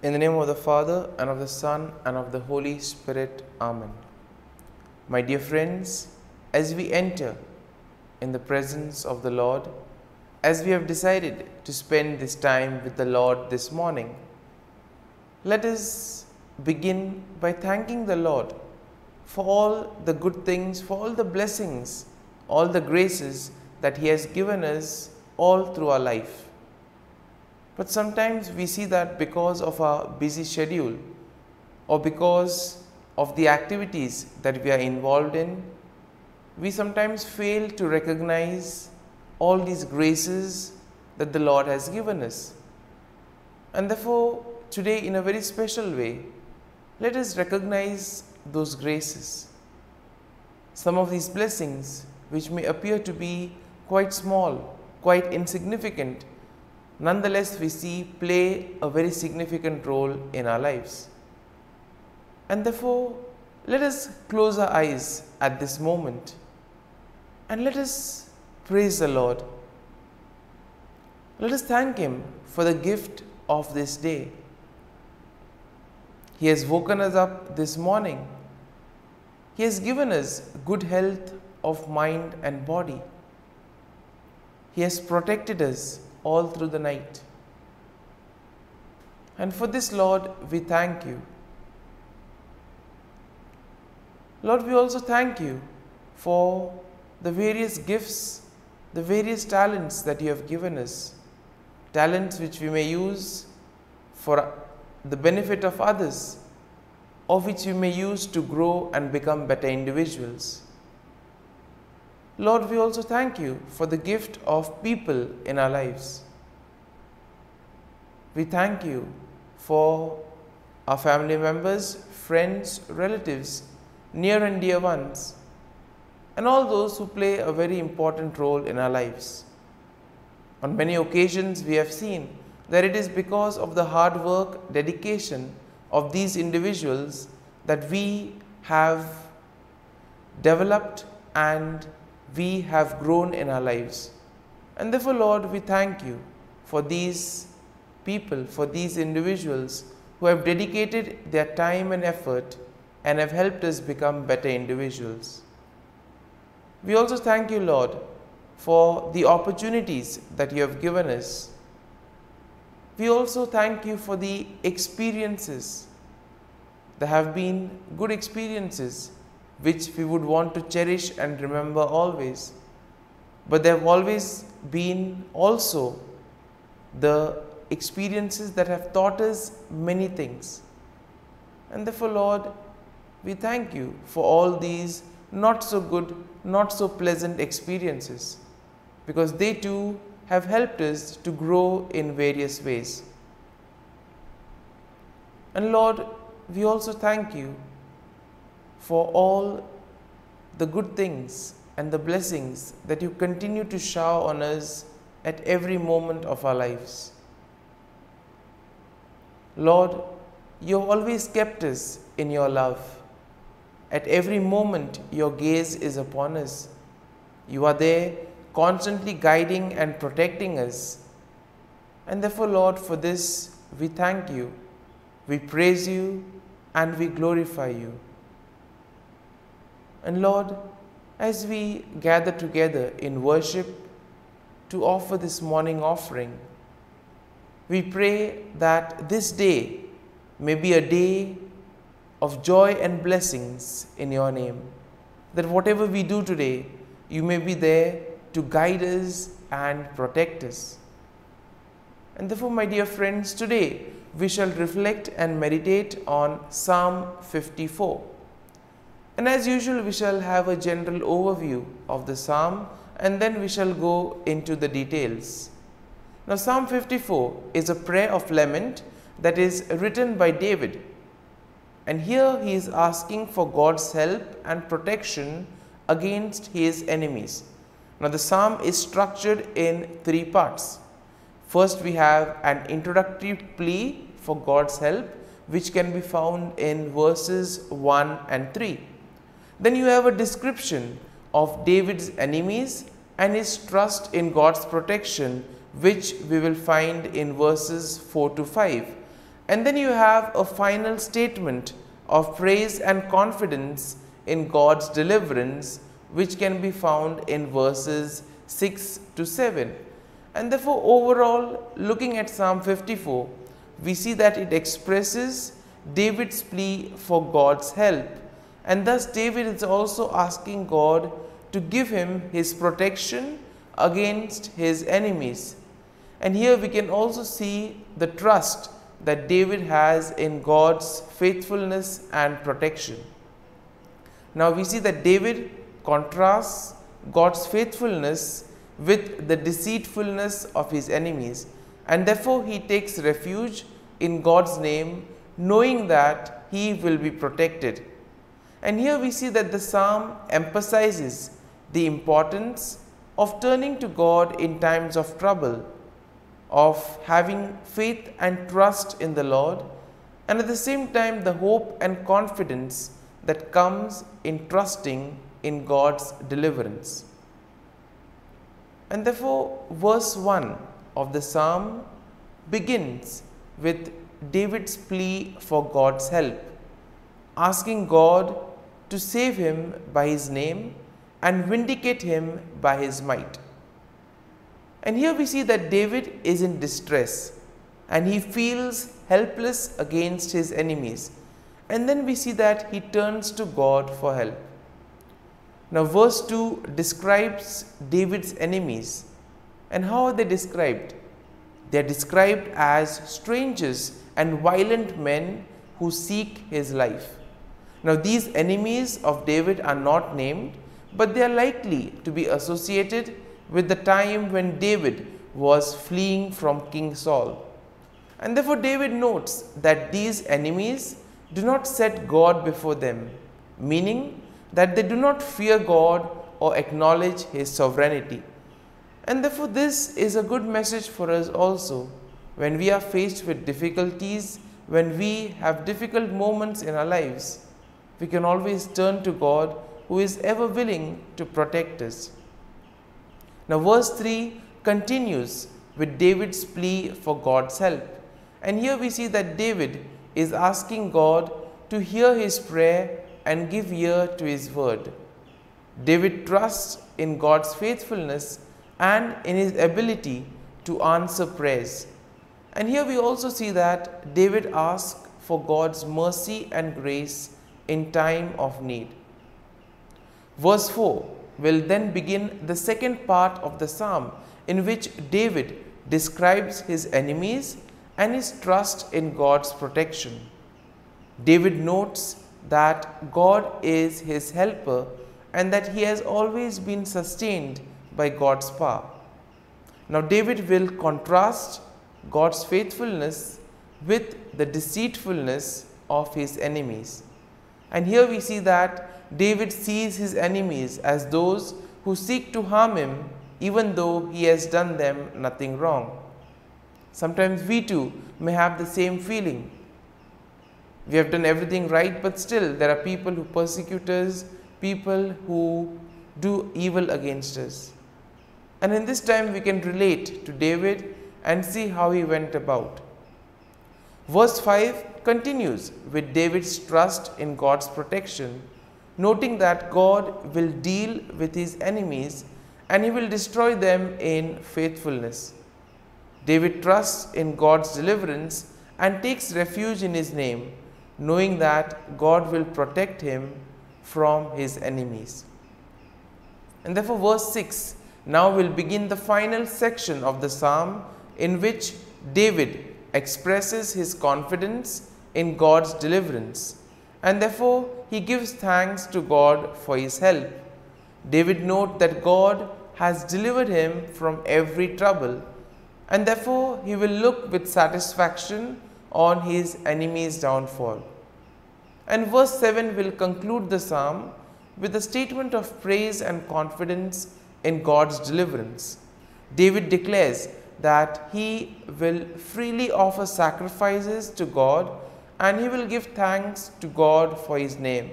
In the name of the Father, and of the Son, and of the Holy Spirit. Amen. My dear friends, as we enter in the presence of the Lord, as we have decided to spend this time with the Lord this morning, let us begin by thanking the Lord for all the good things, for all the blessings, all the graces that He has given us all through our life. But sometimes we see that because of our busy schedule or because of the activities that we are involved in, we sometimes fail to recognize all these graces that the Lord has given us. And therefore, today in a very special way, let us recognize those graces. Some of these blessings, which may appear to be quite small, quite insignificant, nonetheless we see play a very significant role in our lives. And therefore, let us close our eyes at this moment and let us praise the Lord. Let us thank Him for the gift of this day. He has woken us up this morning. He has given us good health of mind and body. He has protected us all through the night. And for this, Lord, we thank You. Lord, we also thank You for the various gifts, the various talents that You have given us. Talents which we may use for the benefit of others, or which we may use to grow and become better individuals. Lord, we also thank You for the gift of people in our lives. We thank You for our family members, friends, relatives, near and dear ones, and all those who play a very important role in our lives. On many occasions, we have seen that it is because of the hard work, dedication of these individuals that we have developed and we have grown in our lives. And therefore, Lord, we thank You for these people, for these individuals who have dedicated their time and effort and have helped us become better individuals. We also thank You, Lord, for the opportunities that You have given us. We also thank You for the experiences. There have been good experiences which we would want to cherish and remember always. But there have always been also the experiences that have taught us many things. And therefore, Lord, we thank You for all these not so good, not so pleasant experiences, because they too have helped us to grow in various ways. And Lord, we also thank You for all the good things and the blessings that You continue to shower on us at every moment of our lives. Lord, You have always kept us in Your love. At every moment, Your gaze is upon us. You are there constantly guiding and protecting us. And therefore, Lord, for this we thank You, we praise You, and we glorify You. And Lord, as we gather together in worship to offer this morning offering, we pray that this day may be a day of joy and blessings in Your name. That whatever we do today, You may be there to guide us and protect us. And therefore, my dear friends, today we shall reflect and meditate on Psalm 54. And as usual, we shall have a general overview of the psalm and then we shall go into the details. Now, Psalm 54 is a prayer of lament that is written by David. And here he is asking for God's help and protection against his enemies. Now, the psalm is structured in three parts. First, we have an introductory plea for God's help, which can be found in verses 1 and 3. Then you have a description of David's enemies and his trust in God's protection, which we will find in verses 4 to 5. And then you have a final statement of praise and confidence in God's deliverance, which can be found in verses 6 to 7. And therefore, overall, looking at Psalm 54, we see that it expresses David's plea for God's help. And thus, David is also asking God to give him his protection against his enemies. And here we can also see the trust that David has in God's faithfulness and protection. Now we see that David contrasts God's faithfulness with the deceitfulness of his enemies, and therefore he takes refuge in God's name, knowing that he will be protected. And here we see that the psalm emphasizes the importance of turning to God in times of trouble, of having faith and trust in the Lord, and at the same time the hope and confidence that comes in trusting in God's deliverance. And therefore, verse 1 of the psalm begins with David's plea for God's help, asking God to save him by his name and vindicate him by his might. And here we see that David is in distress and he feels helpless against his enemies. And then we see that he turns to God for help. Now verse 2 describes David's enemies. And how are they described? They are described as strangers and violent men who seek his life. Now these enemies of David are not named, but they are likely to be associated with the time when David was fleeing from King Saul. And therefore David notes that these enemies do not set God before them, meaning that they do not fear God or acknowledge his sovereignty. And therefore this is a good message for us also. When we are faced with difficulties, when we have difficult moments in our lives, we can always turn to God, who is ever willing to protect us. Now verse 3 continues with David's plea for God's help. And here we see that David is asking God to hear his prayer and give ear to his word. David trusts in God's faithfulness and in his ability to answer prayers. And here we also see that David asks for God's mercy and grace in time of need. Verse 4 will then begin the second part of the psalm, in which David describes his enemies and his trust in God's protection. David notes that God is his helper and that he has always been sustained by God's power. Now David will contrast God's faithfulness with the deceitfulness of his enemies. And here we see that David sees his enemies as those who seek to harm him, even though he has done them nothing wrong. Sometimes we too may have the same feeling. We have done everything right, but still there are people who persecute us, people who do evil against us. And in this time we can relate to David and see how he went about. Verse 5 continues with David's trust in God's protection, noting that God will deal with his enemies and he will destroy them in faithfulness. David trusts in God's deliverance and takes refuge in his name, knowing that God will protect him from his enemies. And therefore verse 6 now will begin the final section of the psalm, in which David expresses his confidence in God's deliverance, and therefore he gives thanks to God for his help. David notes that God has delivered him from every trouble, and therefore he will look with satisfaction on his enemy's downfall. And verse 7 will conclude the psalm with a statement of praise and confidence in God's deliverance. David declares that he will freely offer sacrifices to God and he will give thanks to God for his name,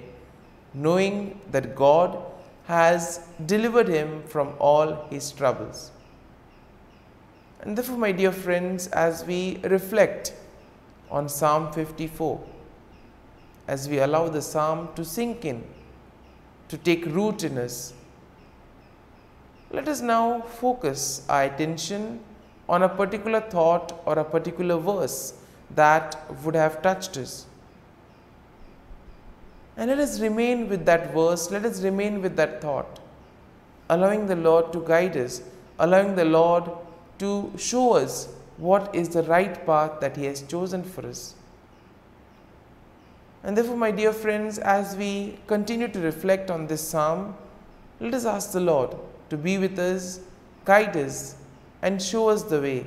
knowing that God has delivered him from all his troubles. And therefore, my dear friends, as we reflect on Psalm 54. As we allow the psalm to sink in, to take root in us, let us now focus our attention on a particular thought or a particular verse that would have touched us. And let us remain with that verse, let us remain with that thought, allowing the Lord to guide us, allowing the Lord to show us what is the right path that He has chosen for us. And therefore, my dear friends, as we continue to reflect on this psalm, let us ask the Lord to be with us, guide us, and show us the way.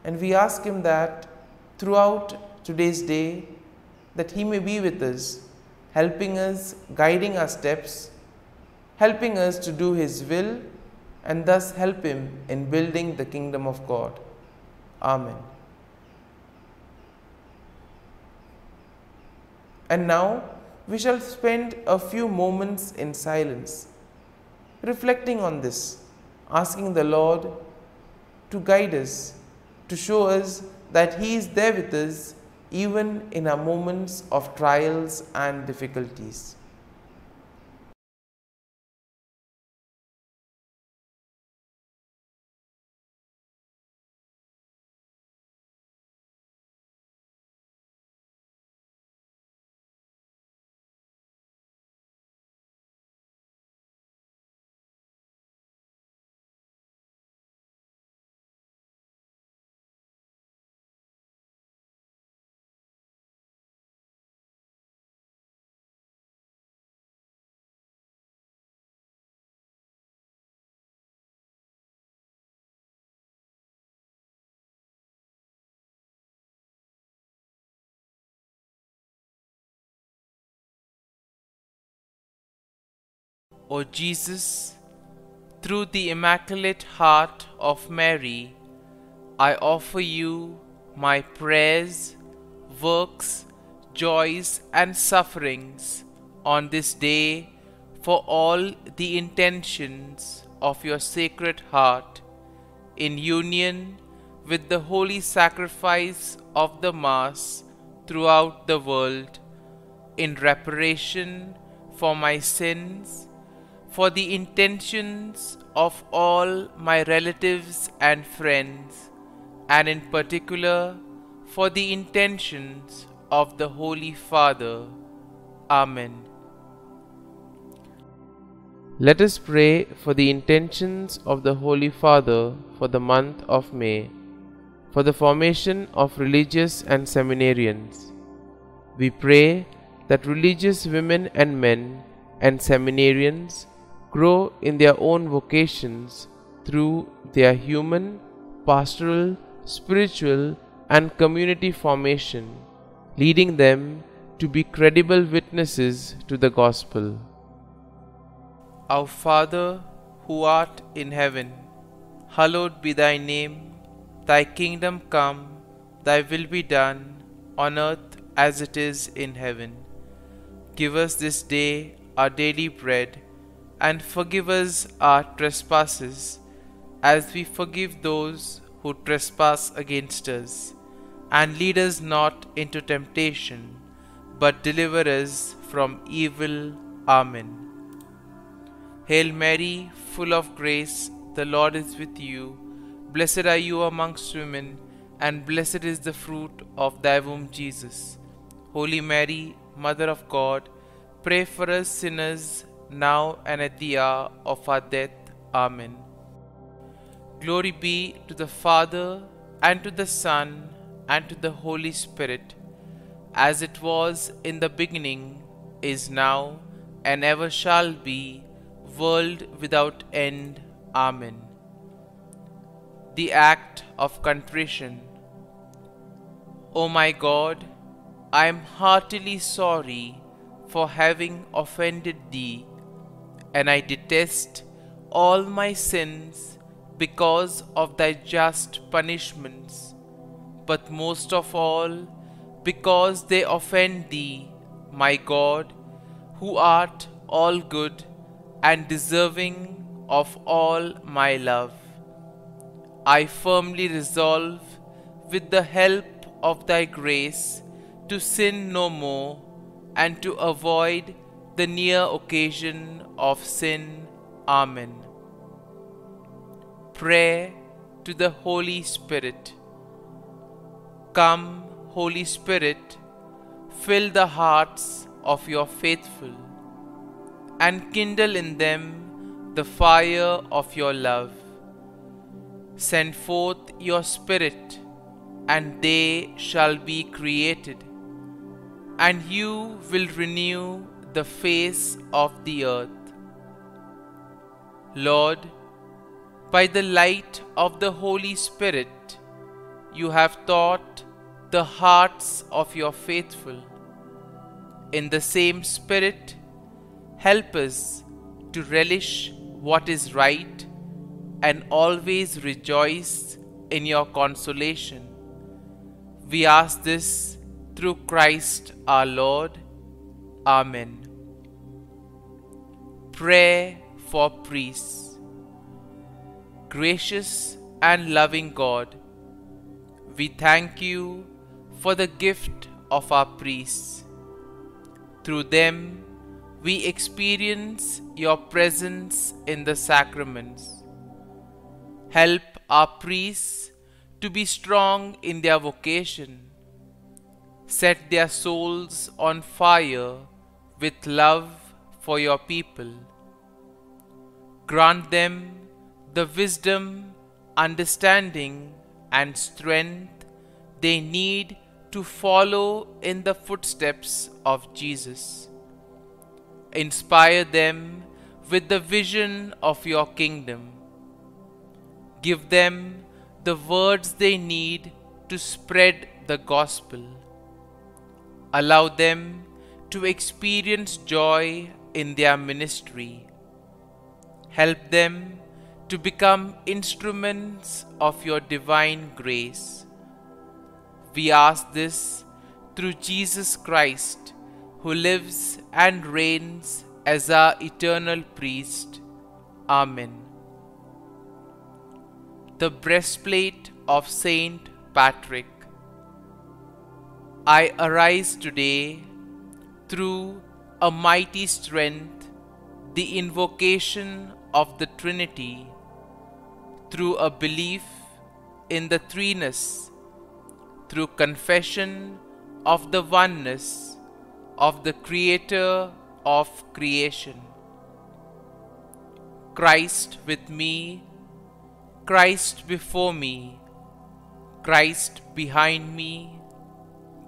And we ask Him that throughout today's day, that He may be with us, helping us, guiding our steps, helping us to do His will, and thus help Him in building the kingdom of God. Amen. And now we shall spend a few moments in silence, reflecting on this, asking the Lord to guide us, to show us that He is there with us even in our moments of trials and difficulties. O Jesus, through the Immaculate Heart of Mary, I offer you my prayers, works, joys, and sufferings on this day for all the intentions of your Sacred Heart, in union with the holy sacrifice of the Mass throughout the world, in reparation for my sins, for the intentions of all my relatives and friends, and in particular for the intentions of the Holy Father. Amen. Let us pray for the intentions of the Holy Father for the month of May, for the formation of religious and seminarians. We pray that religious women and men and seminarians grow in their own vocations through their human, pastoral, spiritual, and community formation, leading them to be credible witnesses to the gospel. Our Father, who art in heaven, hallowed be thy name. Thy kingdom come, thy will be done, on earth as it is in heaven. Give us this day our daily bread, and forgive us our trespasses, as we forgive those who trespass against us. And lead us not into temptation, but deliver us from evil. Amen. Hail Mary, full of grace, the Lord is with you. Blessed are you amongst women, and blessed is the fruit of thy womb, Jesus. Holy Mary, Mother of God, pray for us sinners, now and at the hour of our death. Amen. Glory be to the Father, and to the Son, and to the Holy Spirit, as it was in the beginning, is now, and ever shall be, world without end. Amen. The Act of Contrition. O my God, I am heartily sorry for having offended Thee, and I detest all my sins because of Thy just punishments, but most of all because they offend Thee, my God, who art all good and deserving of all my love. I firmly resolve, with the help of thy grace to sin no more and to avoid the near occasion of sin. Amen. Prayer to the Holy Spirit. Come, Holy Spirit, fill the hearts of your faithful and kindle in them the fire of your love. Send forth your Spirit, and they shall be created, and you will renew the face of the earth. Lord, by the light of the Holy Spirit, you have taught the hearts of your faithful. In the same Spirit, help us to relish what is right and always rejoice in your consolation. We ask this through Christ our Lord. Amen. Prayer for priests. Gracious and loving God, we thank you for the gift of our priests. Through them, we experience your presence in the sacraments. Help our priests to be strong in their vocation. Set their souls on fire with love for your people. Grant them the wisdom, understanding, and strength they need to follow in the footsteps of Jesus. Inspire them with the vision of your kingdom. Give them the words they need to spread the gospel. Allow them to experience joy in their ministry. Help them to become instruments of your divine grace. We ask this through Jesus Christ, who lives and reigns as our eternal priest. Amen. The breastplate of Saint Patrick. I arise today through a mighty strength, the invocation of the Trinity, through a belief in the threeness, through confession of the oneness of the Creator of creation. Christ with me, Christ before me, Christ behind me,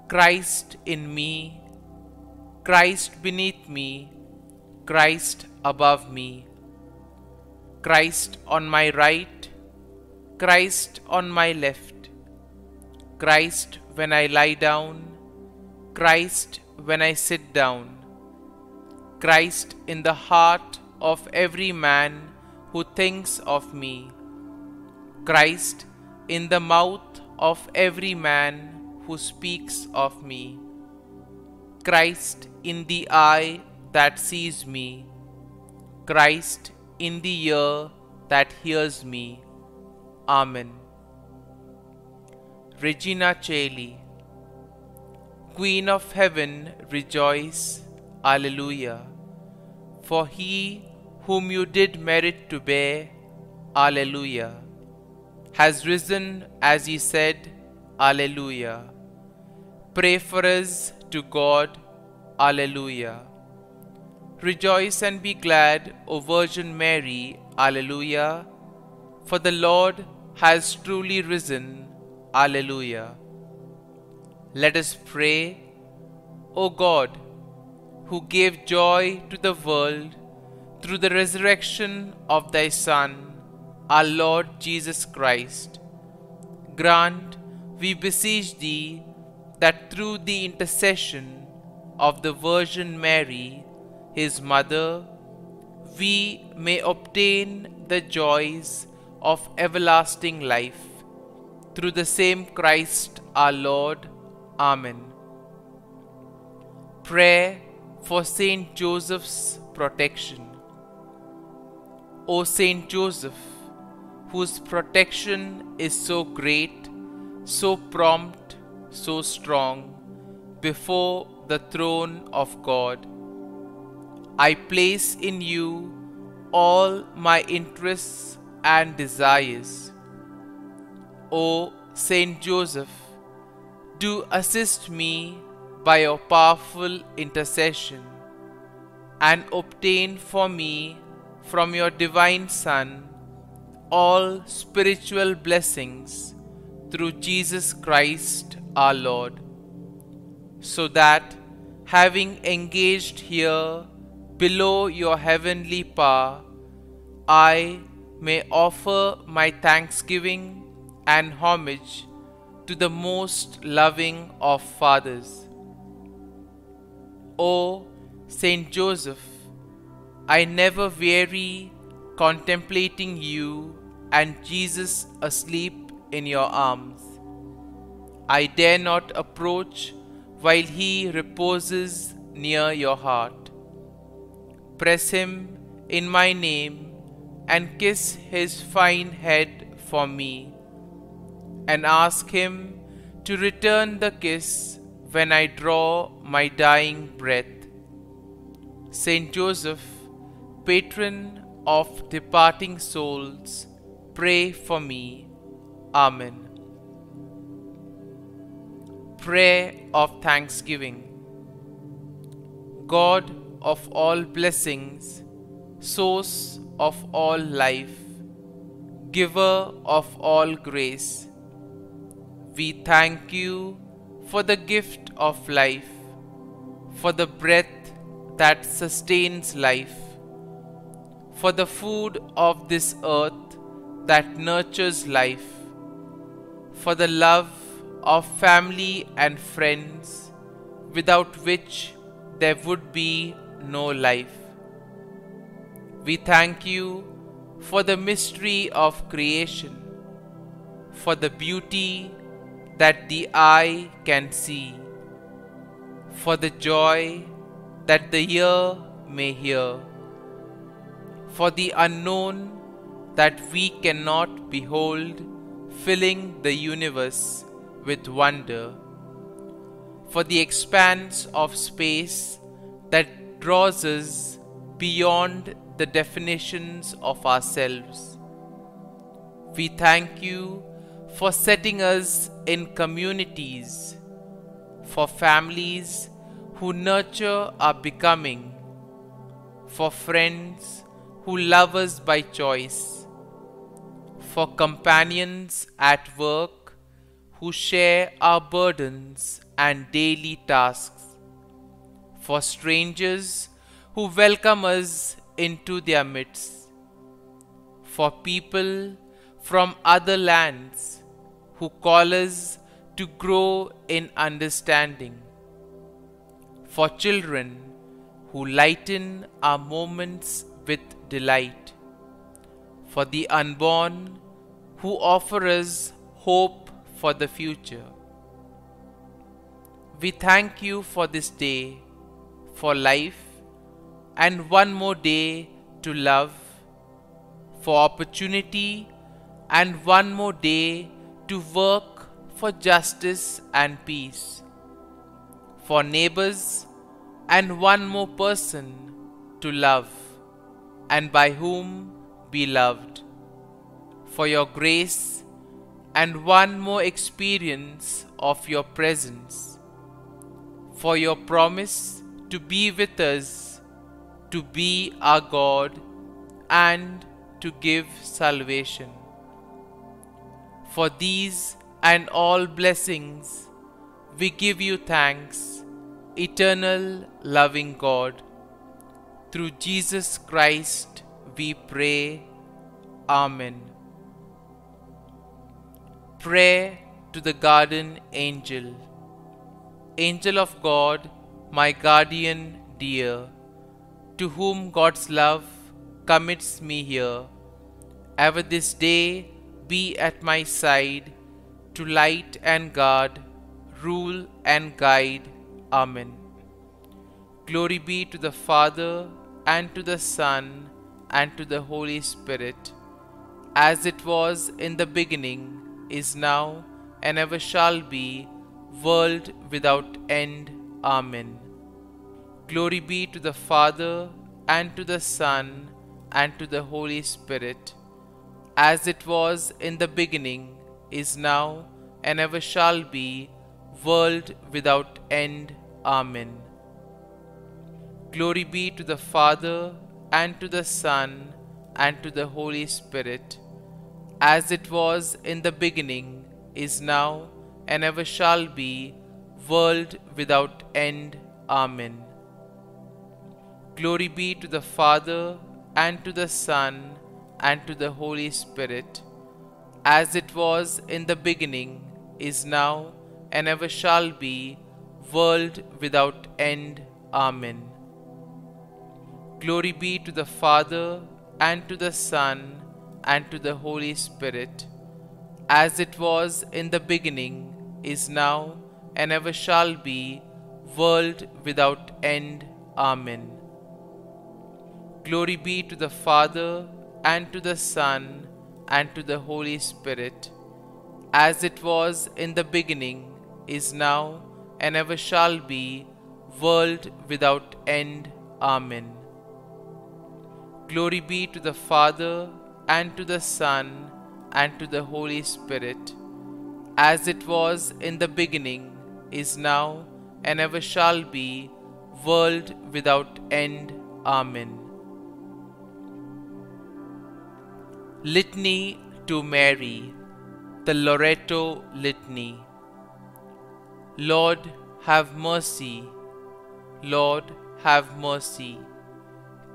Christ in me, Christ beneath me, Christ above me, Christ on my right, Christ on my left, Christ when I lie down, Christ when I sit down, Christ in the heart of every man who thinks of me, Christ in the mouth of every man who speaks of me, Christ in the eye that sees me, Christ in the ear that hears me. Amen. Regina Caeli. Queen of Heaven, rejoice. Alleluia. For he whom you did merit to bear, Alleluia, has risen as he said, Alleluia. Pray for us to God, Alleluia. Rejoice and be glad, O Virgin Mary, Alleluia, for the Lord has truly risen, Alleluia. Let us pray. O God, who gave joy to the world through the resurrection of thy Son, our Lord Jesus Christ, grant, we beseech thee, that through the intercession of the Virgin Mary, his mother, we may obtain the joys of everlasting life. Through the same Christ our Lord. Amen. Prayer for Saint Joseph's protection. O Saint Joseph, whose protection is so great, so prompt, so strong before the throne of God. I place in you all my interests and desires. O Saint Joseph, do assist me by your powerful intercession, and obtain for me from your divine Son all spiritual blessings through Jesus Christ our Lord, so that, having engaged here below your heavenly power, I may offer my thanksgiving and homage to the most loving of fathers. O Saint Joseph, I never weary contemplating you and Jesus asleep in your arms. I dare not approach while he reposes near your heart. Press him in my name and kiss his fine head for me, and ask him to return the kiss when I draw my dying breath. Saint Joseph, patron of departing souls, pray for me. Amen. Prayer of Thanksgiving. God of all blessings, source of all life, giver of all grace, we thank you for the gift of life, for the breath that sustains life, for the food of this earth that nurtures life, for the love of family and friends, without which there would be no life. We thank you for the mystery of creation, for the beauty that the eye can see, for the joy that the ear may hear, for the unknown that we cannot behold, filling the universe with wonder, for the expanse of space that draws us beyond the definitions of ourselves. We thank you for setting us in communities, for families who nurture our becoming, for friends who love us by choice, for companions at work who share our burdens and daily tasks, for strangers who welcome us into their midst, for people from other lands who call us to grow in understanding, for children who lighten our moments with delight, for the unborn who offer us hope for the future. We thank you for this day, for life, and one more day to love, for opportunity, and one more day to work for justice and peace, for neighbors, and one more person to love, and by whom be loved, for your grace, and one more experience of your presence, for your promise to be with us, to be our God, and to give salvation. For these and all blessings, we give you thanks, eternal loving God. Through Jesus Christ we pray. Amen. Prayer to the Guardian Angel. Angel of God, my guardian dear, to whom God's love commits me here, ever this day be at my side, to light and guard, rule and guide. Amen. Glory be to the Father, and to the Son, and to the Holy Spirit, as it was in the beginning, is now, and ever shall be, world without end. Amen. Glory be to the Father, and to the Son, and to the Holy Spirit, as it was in the beginning, is now, and ever shall be, world without end. Amen. Glory be to the Father, and to the Son, and to the Holy Spirit, as it was in the beginning, is now, and ever shall be, world without end. Amen. Glory be to the Father, and to the Son, and to the Holy Spirit, as it was in the beginning, is now, and ever shall be, world without end. Amen. Glory be to the Father, and to the Son, and to the Holy Spirit, as it was in the beginning, is now, and ever shall be, world without end. Amen. Glory be to the Father, and to the Son, and to the Holy Spirit, as it was in the beginning, is now, and ever shall be, world without end. Amen. Glory be to the Father, and to the Son, and to the Holy Spirit, as it was in the beginning, is now, and ever shall be, world without end. Amen. Litany to Mary, the Loreto Litany. Lord, have mercy. Lord, have mercy.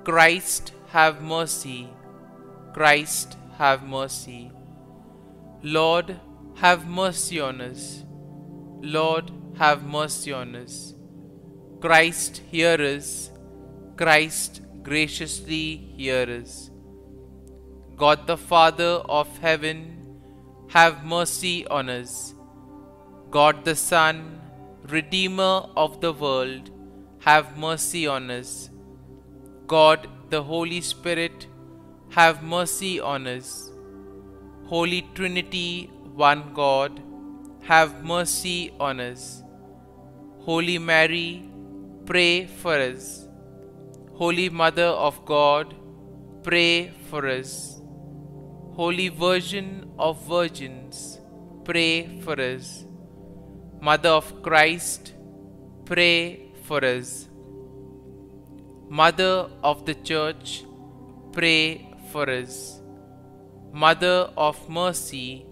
Christ, have mercy. Christ, have mercy. Lord, have mercy on us. Lord, have mercy on us. Christ, hear us. Christ, graciously hear us. God the Father of heaven, have mercy on us. God the Son, Redeemer of the world, have mercy on us. God the Holy Spirit, have mercy on us. Holy Trinity, one God, have mercy on us. Holy Mary, pray for us. Holy Mother of God, pray for us. Holy Virgin of Virgins, pray for us. Mother of Christ, pray for us. Mother of the Church, pray for us. Mother of Mercy,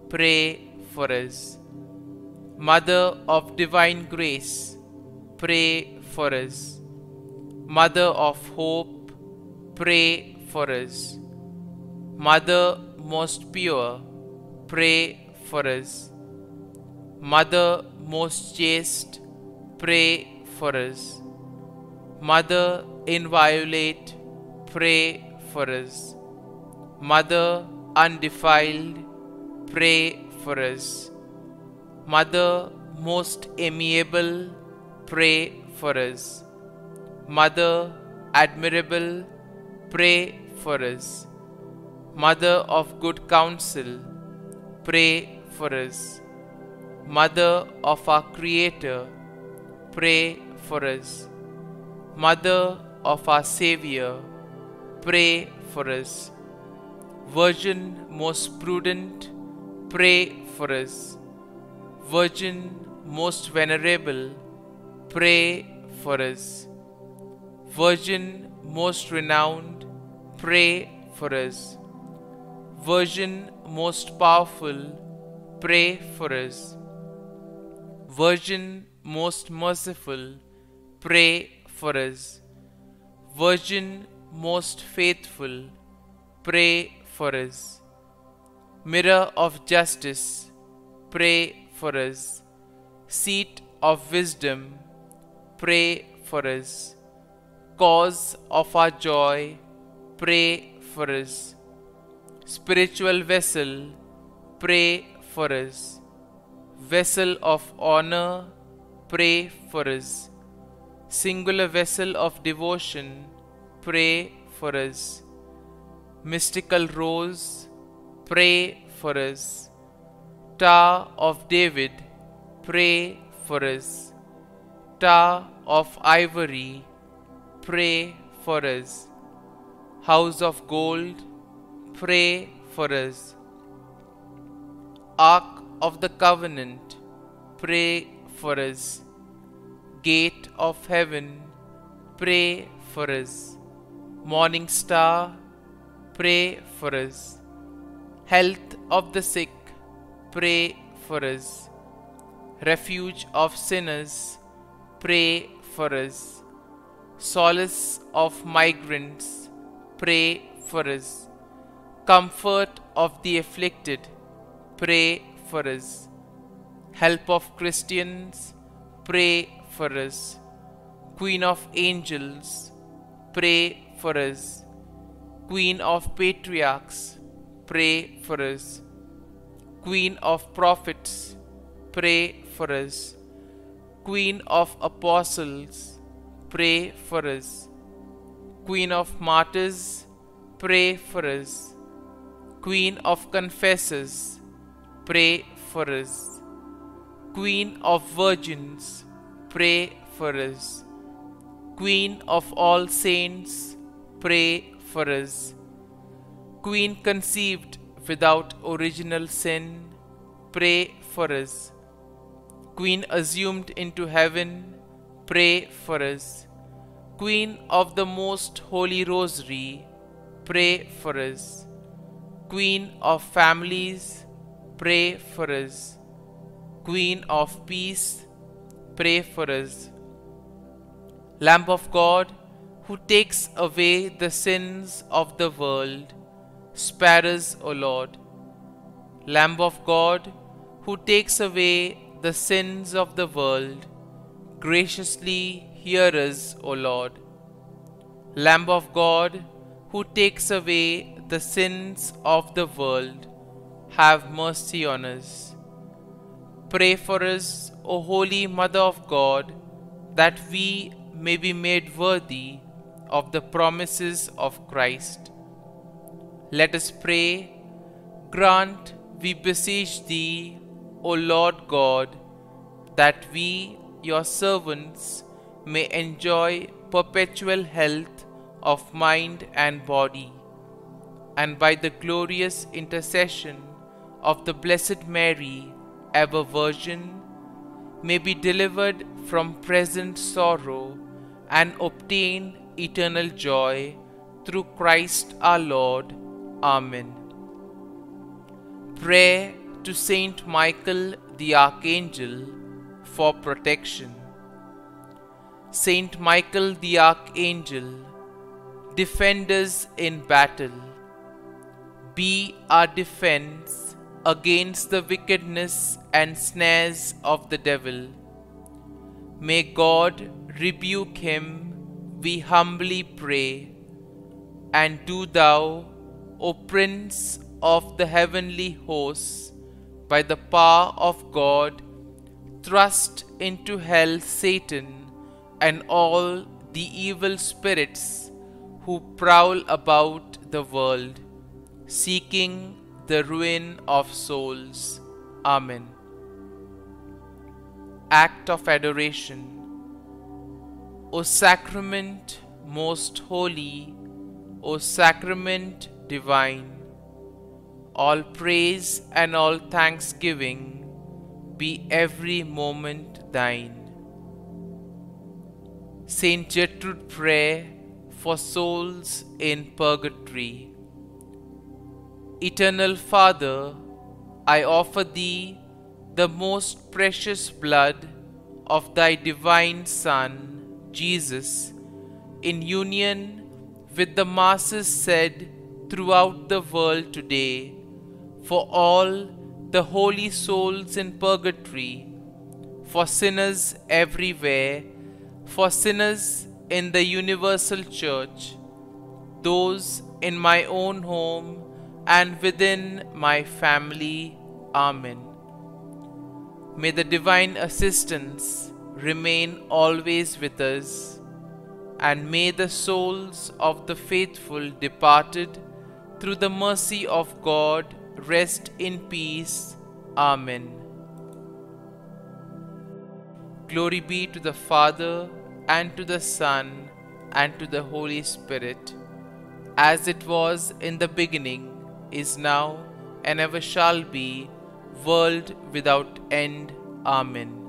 pray for us. Mother of Divine Grace, pray for us. Mother of Hope, pray for us. Mother most pure, pray for us. Mother most chaste, pray for us. Mother inviolate, pray for us. Mother undefiled, pray for us. Mother most amiable, pray for us. Mother admirable, pray for us. Mother of good counsel, pray for us. Mother of our Creator, pray for us. Mother of our Savior, pray for us. Virgin most prudent, pray for us. Virgin most venerable, pray for us. Virgin most renowned, pray for us. Virgin most powerful, pray for us. Virgin most merciful, pray for us. Virgin most faithful, pray for us. Mirror of justice, pray for us. Seat of wisdom, pray for us. Cause of our joy, pray for us. Spiritual vessel, pray for us. Vessel of honor, pray for us. Singular vessel of devotion, pray for us. Mystical rose, pray for us. Tower of David, pray for us. Tower of Ivory, pray for us. House of Gold, pray for us. Ark of the Covenant, pray for us. Gate of Heaven, pray for us. Morning Star, pray for us. Health of the sick, pray for us. Refuge of sinners, pray for us. Solace of migrants, pray for us. Comfort of the afflicted, pray for us. Help of Christians, pray for us. Queen of Angels, pray for us. Queen of Patriarchs, pray for us. Queen of Prophets, pray for us. Queen of Apostles, pray for us. Queen of Martyrs, pray for us. Queen of Confessors, pray for us. Queen of Virgins, pray for us. Queen of all saints, pray for us. Queen conceived without original sin, pray for us. Queen assumed into heaven, pray for us. Queen of the Most Holy Rosary, pray for us. Queen of Families, pray for us. Queen of Peace, pray for us. Lamb of God, who takes away the sins of the world, spare us, O Lord. Lamb of God, who takes away the sins of the world, graciously hear us, O Lord. Lamb of God, who takes away the sins of the world, have mercy on us. Pray for us, O Holy Mother of God, that we may be made worthy of the promises of Christ. Let us pray. Grant, we beseech Thee, O Lord God, that we, Your servants, may enjoy perpetual health of mind and body, and by the glorious intercession of the Blessed Mary, ever Virgin, may be delivered from present sorrow and obtain eternal joy through Christ our Lord. Amen. Prayer to Saint Michael the Archangel for protection. Saint Michael the Archangel, defend us in battle. Be our defense against the wickedness and snares of the devil. May God rebuke him, we humbly pray. And do Thou, O Prince of the heavenly hosts, by the power of God, thrust into hell Satan and all the evil spirits who prowl about the world, seeking the ruin of souls. Amen. Act of Adoration. O Sacrament most holy, O Sacrament divine, all praise and all thanksgiving be every moment Thine. Saint Gertrude Prayer for souls in purgatory. Eternal Father, I offer Thee the most precious blood of Thy divine Son, Jesus, in union with the masses said throughout the world today, for all the holy souls in purgatory, for sinners everywhere, for sinners in the universal church, those in my own home and within my family. Amen. May the divine assistance remain always with us, and may the souls of the faithful departed through the mercy of God rest in peace. Amen. Glory be to the Father, and to the Son, and to the Holy Spirit, as it was in the beginning, is now, and ever shall be, world without end. Amen.